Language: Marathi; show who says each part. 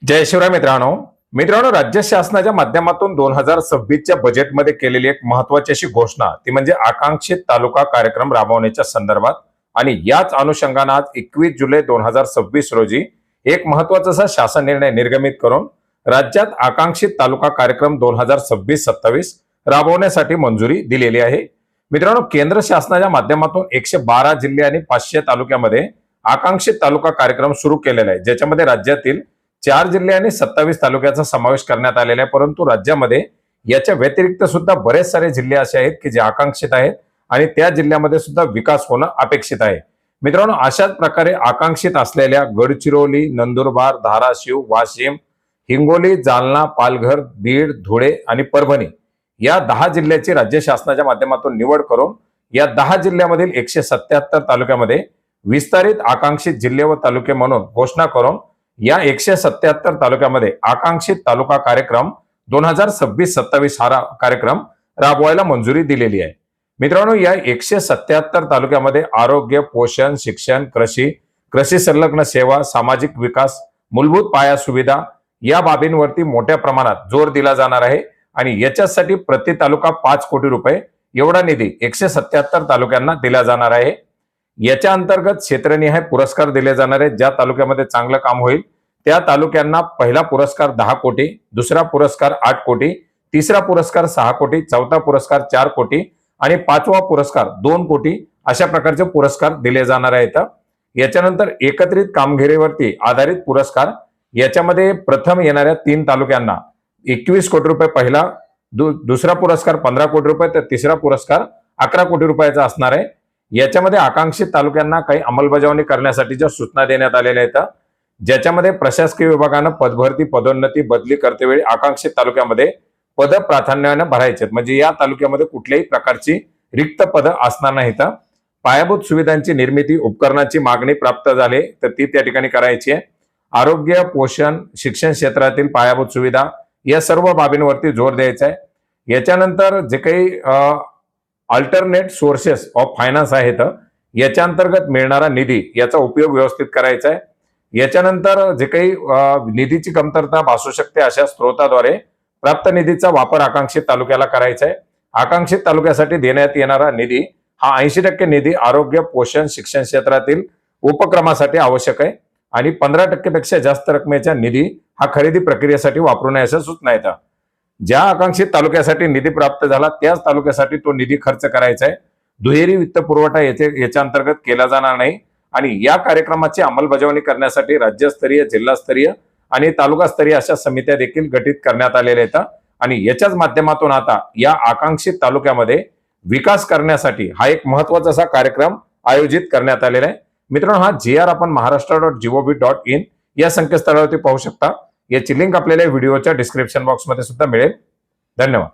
Speaker 1: जय शिवराय मित्रांनो राज्य शासनाच्या माध्यमातून 2026च्या बजेटमध्ये केलेली एक महत्वाची अशी घोषणा ती म्हणजे आकांक्षित तालुका कार्यक्रम राबवण्याच्या संदर्भात आणि याच अनुषंगाने आज 21 जुलै 2026 रोजी एक महत्वाचा असा शासन निर्णय निर्गमित करून राज्यात आकांक्षित तालुका कार्यक्रम 2026-27 राबवण्यासाठी मंजुरी दिलेली आहे। मित्रांनो, केंद्र शासनाच्या माध्यमातून 112 जिल्हे आणि 500 तालुक्यामध्ये आकांक्षित तालुका कार्यक्रम सुरू केलेला आहे, ज्याच्यामध्ये राज्यातील 4 जिल्हे आणि 27 तालुक्याचा समावेश करण्यात आलेला आहे। परंतु राज्यामध्ये याच्या व्यतिरिक्त सुद्धा बरेच सारे जिल्हे असे आहेत की जे आकांक्षित आहेत आणि त्या जिल्ह्यामध्ये सुद्धा विकास होणं अपेक्षित आहे। मित्रांनो, अशाच प्रकारे आकांक्षित असलेल्या गडचिरोली, नंदुरबार, धाराशिव, वाशिम, हिंगोली, जालना, पालघर, बीड, धुळे आणि परभणी या 10 जिल्ह्याची राज्य शासनाच्या माध्यमातून निवड करून या 10 जिल्ह्यामधील 177 तालुक्यामध्ये विस्तारित आकांक्षित जिल्हे व तालुके म्हणून घोषणा करून या 177 तालुक्यामध्ये आकांक्षित तालुका कार्यक्रम 2026-27 हा कार्यक्रम राबवायला मंजुरी दिलेली आहे। मित्रांनो, या 177 तालुक्यामध्ये आरोग्य, पोषण, शिक्षण, कृषी संलग्न सेवा, सामाजिक विकास, मूलभूत पाया सुविधा या बाबींवरती मोठ्या प्रमाणात जोर दिला जाणार आहे आणि याच्यासाठी प्रति तालुका 5 कोटी रुपये एवढा निधी 177 तालुक्यांना दिला जाणार आहे। याच्या अंतर्गत क्षेत्रनिहाय पुरस्कार दिले जाणार आहेत। ज्या तालुक्यामध्ये चांगलं काम होईल त्या तालुक्यांना पहिला पुरस्कार 10 कोटी, दुसरा पुरस्कार 8 कोटी, तिसरा पुरस्कार 6 कोटी, चौथा पुरस्कार 4 कोटी आणि पाचवा पुरस्कार 2 कोटी अशा प्रकारचे पुरस्कार दिले जाणार आहेत। याच्यानंतर एकत्रित कामगिरीवरती आधारित पुरस्कार याच्यामध्ये प्रथम येणाऱ्या 3 तालुक्यांना 21 कोटी रुपये पहिला, दुसरा पुरस्कार 15 कोटी रुपये तर तिसरा पुरस्कार 11 कोटी रुपयाचा असणार आहे। याच्यामध्ये आकांक्षित तालुक्यांना काही अंमलबजावणी करण्यासाठीच्या सूचना देण्यात आलेल्या आहेत, ज्याच्यामध्ये प्रशासकीय विभागानं पदभरती, पदोन्नती, बदली करतेवेळी आकांक्षित तालुक्यामध्ये पद प्राधान्याने भरायचे, म्हणजे या तालुक्यामध्ये कुठल्याही प्रकारची रिक्त पद असणार नाहीत। पायाभूत सुविधांची निर्मिती, उपकरणाची मागणी प्राप्त झाली तर ती त्या ठिकाणी करायची आहे। आरोग्य, पोषण, शिक्षण क्षेत्रातील पायाभूत सुविधा या सर्व बाबींवरती जोर द्यायचा आहे। याच्यानंतर जे काही अल्टरनेट सोर्सेस ऑफ फायनान्स आहेत याच्या अंतर्गत मिळणारा निधी याचा उपयोग व्यवस्थित करायचा आहे। याच्यानंतर जे काही निधीची कमतरता भासू शकते अशा स्रोताद्वारे प्राप्त निधीचा वापर आकांक्षित तालुक्याला करायचा आहे। आकांक्षित तालुक्यासाठी देण्यात येणारा निधी हा 80% निधी आरोग्य, पोषण, शिक्षण क्षेत्रातील उपक्रमासाठी आवश्यक आहे आणि 15% पेक्षा जास्त रकमेचा निधी हा खरेदी प्रक्रियेसाठी वापरू नये अशा सूचना आहेत। ज्या आकांक्षित तालुक्यासाठी निधी प्राप्त झाला त्याच तालुक्यासाठी तो निधी खर्च करायचा आहे। दुहेरी वित्त पुरवठा याच्या अंतर्गत केला जाणार नाही आणि या कार्यक्रमाची अंमलबजावणी करण्यासाठी राज्यस्तरीय, जिल्हास्तरीय आणि तालुकास्तरीय अशा समित्या देखील गठीत करण्यात आलेल्या आहेत आणि याच्याच माध्यमातून आता या आकांक्षित तालुक्यामध्ये विकास करण्यासाठी हा एक महत्वाचा असा कार्यक्रम आयोजित करण्यात आलेला आहे। मित्रांनो, हा GR आपण maharashtra.gov.in या संकेतस्थळावरती पाहू शकता। याची लिंक आपल्याला व्हिडिओच्या डिस्क्रिप्शन बॉक्समध्ये सुद्धा मिळेल। धन्यवाद।